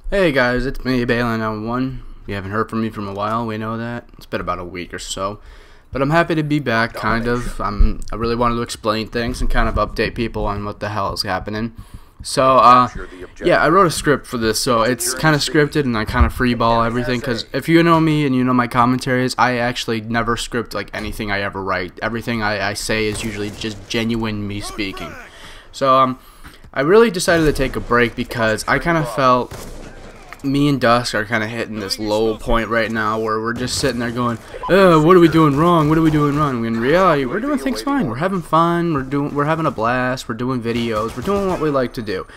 Hey guys, it's me, Balin1. You haven't heard from me from a while, we know that. It's been about a week or so. But I'm happy to be back, kind of. I really wanted to explain things and kind of update people on what the hell is happening. So, yeah, I wrote a script for this, so it's kind of scripted and I kind of freeball everything, because if you know me and you know my commentaries, I actually never script like anything I ever write. Everything I say is usually just genuine me speaking. So, I really decided to take a break because I kind of felt me and Dusk are kind of hitting this low point right now where we're just sitting there going, what are we doing wrong? What are we doing wrong? In reality, we're doing things fine. We're having fun. We're having a blast. We're doing videos. We're doing what we like to do.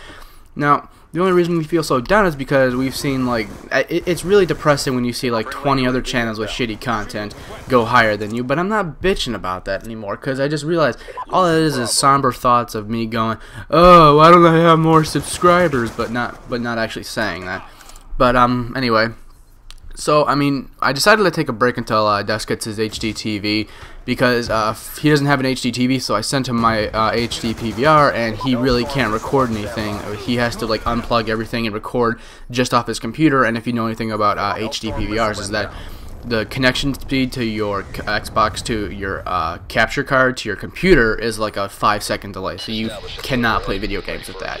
Now, the only reason we feel so down is because we've seen, like, it's really depressing when you see like 20 other channels with shitty content go higher than you, but I'm not bitching about that anymore because I just realized all it is somber thoughts of me going, oh, why don't I have more subscribers, but not actually saying that. But anyway, so I mean, I decided to take a break until Dusk gets his HD TV because he doesn't have an HD TV, so I sent him my HD PVR, and he really can't record anything. He has to like unplug everything and record just off his computer. And if you know anything about HD PVRs, is that the connection speed to your Xbox to your capture card to your computer is like a 5-second delay, so you cannot play video games with that.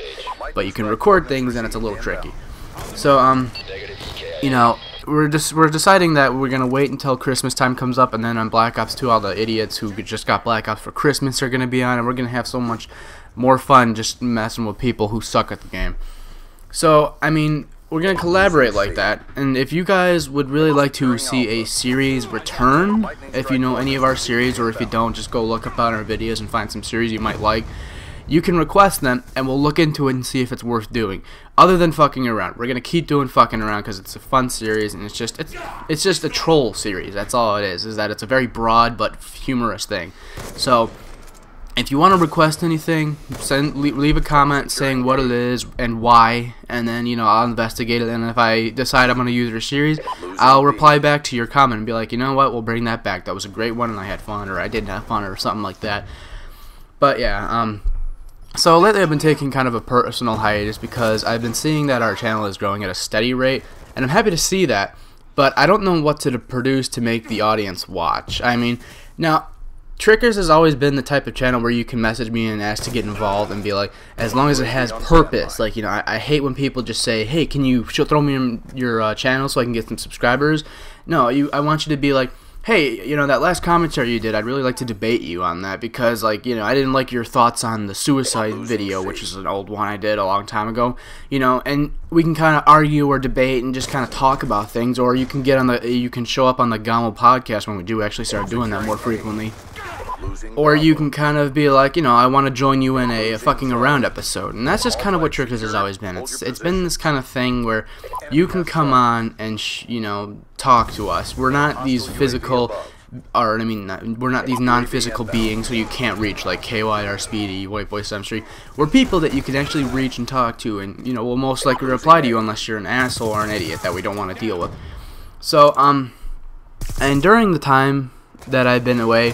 But you can record things, and it's a little tricky. So, you know, we're deciding that we're gonna wait until Christmas time comes up, and then on Black Ops 2, all the idiots who just got Black Ops for Christmas are gonna be on, and we're gonna have so much more fun just messing with people who suck at the game. So, I mean, we're gonna collaborate like that, and if you guys would really like to see a series return, if you know any of our series, or if you don't, just go look up on our videos and find some series you might like. You can request them, and we'll look into it and see if it's worth doing. Other than fucking around, we're gonna keep doing fucking around because it's a fun series, and it's just a troll series. That's all it is. Is that it's a very broad but humorous thing. So, if you want to request anything, leave a comment saying what it is and why, and then I'll investigate it. And if I decide I'm gonna use your series, I'll reply back to your comment and be like, you know what, we'll bring that back. That was a great one, and I had fun, or I didn't have fun, or something like that. But yeah, so lately I've been taking kind of a personal hiatus because I've been seeing that our channel is growing at a steady rate, and I'm happy to see that, but I don't know what to produce to make the audience watch. I mean, now, Trickers has always been the type of channel where you can message me and ask to get involved and be like, as long as it has purpose. Like, I hate when people just say, hey, can you throw me in your channel so I can get some subscribers? No, I want you to be like, hey, that last commentary you did, I'd really like to debate you on that because, like, I didn't like your thoughts on the suicide video, which is an old one I did a long time ago, and we can kind of argue or debate and just kind of talk about things, or you can you can show up on the Gamo podcast when we do actually start doing that more frequently. Or you can kind of be like, I want to join you in a fucking around episode. And that's just kind of what Trickers has always been. It's been this kind of thing where you can come on and, talk to us. We're not these physical, we're not these non-physical beings who you can't reach, like KY or Speedy, White Boy 7th Street. We're people that you can actually reach and talk to, and, we'll most likely reply to you unless you're an asshole or an idiot that we don't want to deal with. So, and during the time that I've been away,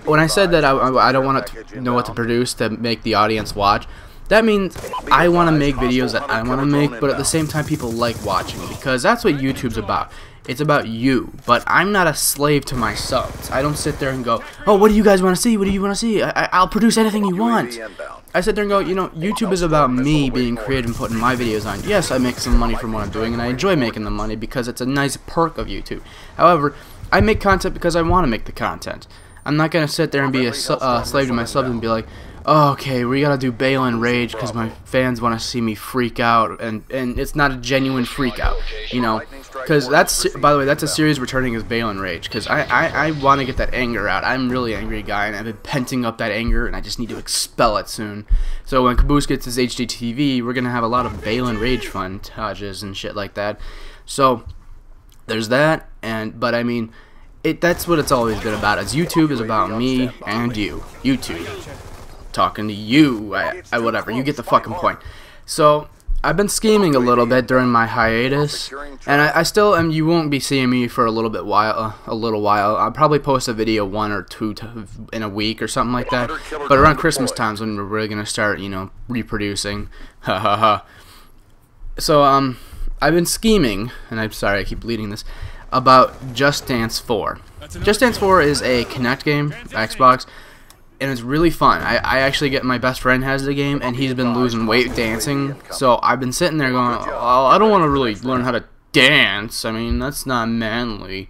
when I said that I don't want to know what to produce to make the audience watch, that means I want to make videos that I want to make, but at the same time people like watching, because that's what YouTube's about. It's about you, but I'm not a slave to my subs. I don't sit there and go, oh, what do you guys want to see? What do you want to see? I'll produce anything you want. I sit there and go, YouTube is about me being creative and putting my videos on. Yes, I make some money from what I'm doing, and I enjoy making the money because it's a nice perk of YouTube. However, I make content because I want to make the content. I'm not going to sit there and be a slave to my subs and be like, oh, okay, we got to do Balin Rage because my fans want to see me freak out, and it's not a genuine freak out, because that's, by the way, that's a series returning as Balin Rage, because I want to get that anger out. I'm a really angry guy, and I've been penting up that anger, and I just need to expel it soon. So when Caboose gets his HD TV, we're going to have a lot of Balin Rage montages and shit like that. So there's that, but I mean, that's what it's always been about. As YouTube is about me and you. YouTube. Talking to you. Whatever. You get the fucking point. So, I've been scheming a little bit during my hiatus, and I still am. You won't be seeing me for a little while. I'll probably post a video 1 or 2 in a week or something like that. But around Christmas times when we're really gonna start, reproducing. Ha ha ha. So I've been scheming, and I'm sorry I keep leading this, about Just Dance 4. Just Dance 4 is a Kinect game, Xbox, and it's really fun. I actually get, my best friend has the game, and he's been losing weight dancing, so I've been sitting there going, oh, I don't want to really learn how to dance. I mean, that's not manly.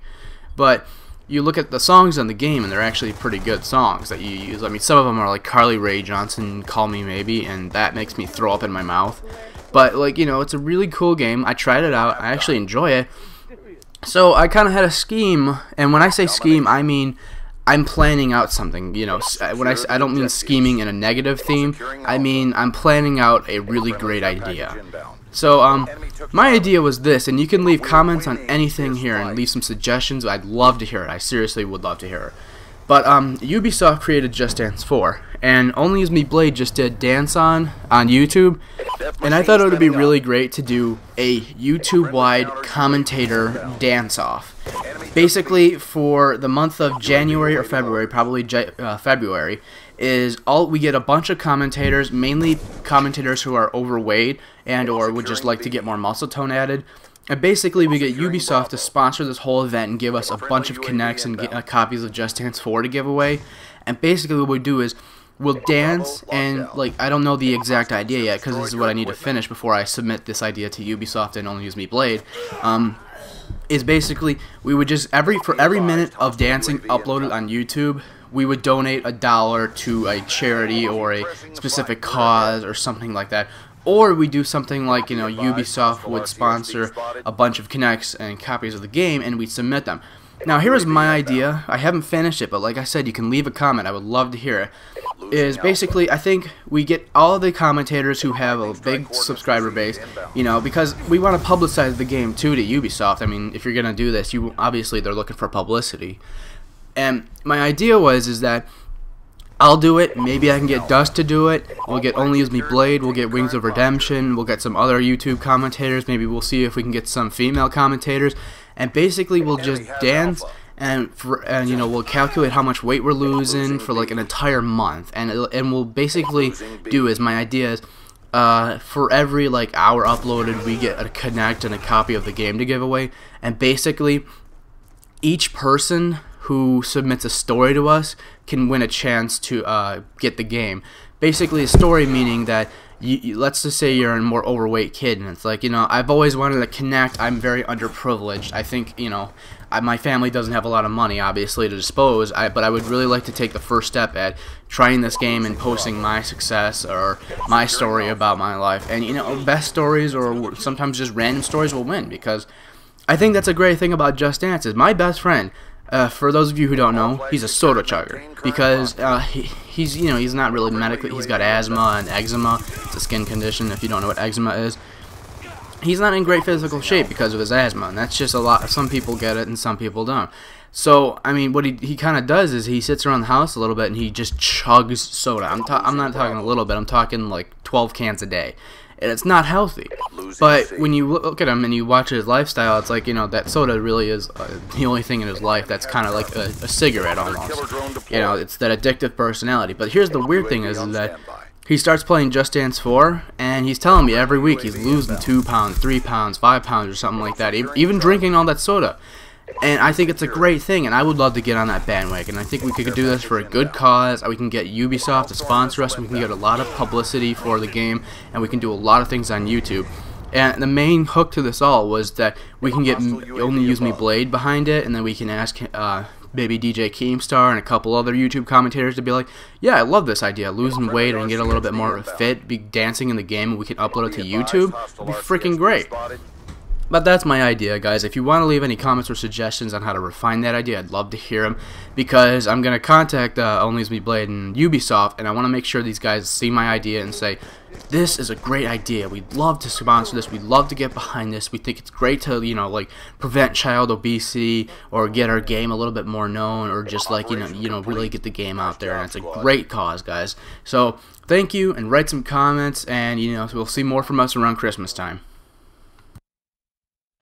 But you look at the songs on the game, and they're actually pretty good songs that you use. I mean, some of them are like Carly Rae Jepsen, Call Me Maybe, and that makes me throw up in my mouth. But, like, you know, it's a really cool game. I tried it out. I actually enjoy it. So I kind of had a scheme, and when I say scheme, I mean I'm planning out something. You know, when I don't mean scheming in a negative theme. I mean I'm planning out a really great idea. So my idea was this, and you can leave comments on anything here and leave some suggestions. I'd love to hear it. I seriously would love to hear it. But Ubisoft created Just Dance 4, and Only Is Me Blade just did Dance on YouTube, and I thought it would be really great to do a YouTube-wide commentator dance-off. Basically, for the month of January or February, probably February, we get a bunch of commentators, mainly commentators who are overweight and or would just like to get more muscle tone added. And basically, we get Ubisoft to sponsor this whole event and give us a bunch of Kinects and copies of Just Dance 4 to give away. And basically what we do is we'll dance, and like I don't know the exact idea yet because this is what I need to finish before I submit this idea to Ubisoft and Only Use Me Blade. Is basically we would just for every minute of dancing uploaded on YouTube, we would donate $1 to a charity or a specific cause or something like that. Or we do something like, you know, Ubisoft would sponsor a bunch of Kinects and copies of the game, and we'd submit them. Now, here is my idea. I haven't finished it, but like I said, you can leave a comment. I would love to hear it. Is basically, I think we get all of the commentators who have a big subscriber base, you know, because we want to publicize the game too to Ubisoft. I mean, if you're gonna do this, obviously they're looking for publicity. And my idea is that I'll do it. Maybe I can get Dust to do it. We'll get Only Use Me Blade. We'll get Wings of Redemption. We'll get some other YouTube commentators. Maybe we'll see if we can get some female commentators. And basically, we'll just dance and you know, we'll calculate how much weight we're losing for like an entire month. And we'll basically do is my idea is for every like hour uploaded, we get a Kinect and a copy of the game to give away. And basically, each person who submits a story to us can win a chance to get the game. Basically, a story meaning that let's just say you're a more overweight kid, and it's like, you know, I've always wanted to connect. I'm very underprivileged. I think, you know, my family doesn't have a lot of money, obviously, to dispose. But I would really like to take the first step at trying this game and posting my success or my story about my life. And, you know, best stories or sometimes just random stories will win, because I think that's a great thing about Just Dance is my best friend. For those of you who don't know, he's a soda chugger because he's, you know, he's not really medically. He's got asthma and eczema. It's a skin condition. If you don't know what eczema is, he's not in great physical shape because of his asthma, and that's just a lot. Some people get it and some people don't. So I mean, what he kind of does is he sits around the house a little bit and he just chugs soda. I'm not talking a little bit. I'm talking like 12 cans a day. And it's not healthy. But when you look at him and you watch his lifestyle, it's like, you know, that soda really is the only thing in his life that's kind of like a cigarette almost. You know, it's that addictive personality. But here's the weird thing is that he starts playing Just Dance 4, and he's telling me every week he's losing 2 pounds, 3 pounds, 5 pounds or something like that, even drinking all that soda. And I think it's a great thing, and I would love to get on that bandwagon. I think we could do this for a good cause. We can get Ubisoft to sponsor us. We can get a lot of publicity for the game, and we can do a lot of things on YouTube. And the main hook to this all was that we can get Only Use Me Blade behind it, and then we can ask maybe DJ Keemstar and a couple other YouTube commentators to be like, yeah, I love this idea, losing weight and get a little bit more fit, be dancing in the game, and we can upload it to YouTube. It'd be freaking great. But that's my idea, guys. If you want to leave any comments or suggestions on how to refine that idea, I'd love to hear them, because I'm going to contact Only Use Me Blade and Ubisoft, and I want to make sure these guys see my idea and say, this is a great idea. We'd love to sponsor this. We'd love to get behind this. We think it's great to, you know, like prevent child obesity or get our game a little bit more known, or just like, you know, really get the game out there. And it's a great cause, guys. So thank you, and write some comments, and, you know, we'll see more from us around Christmas time.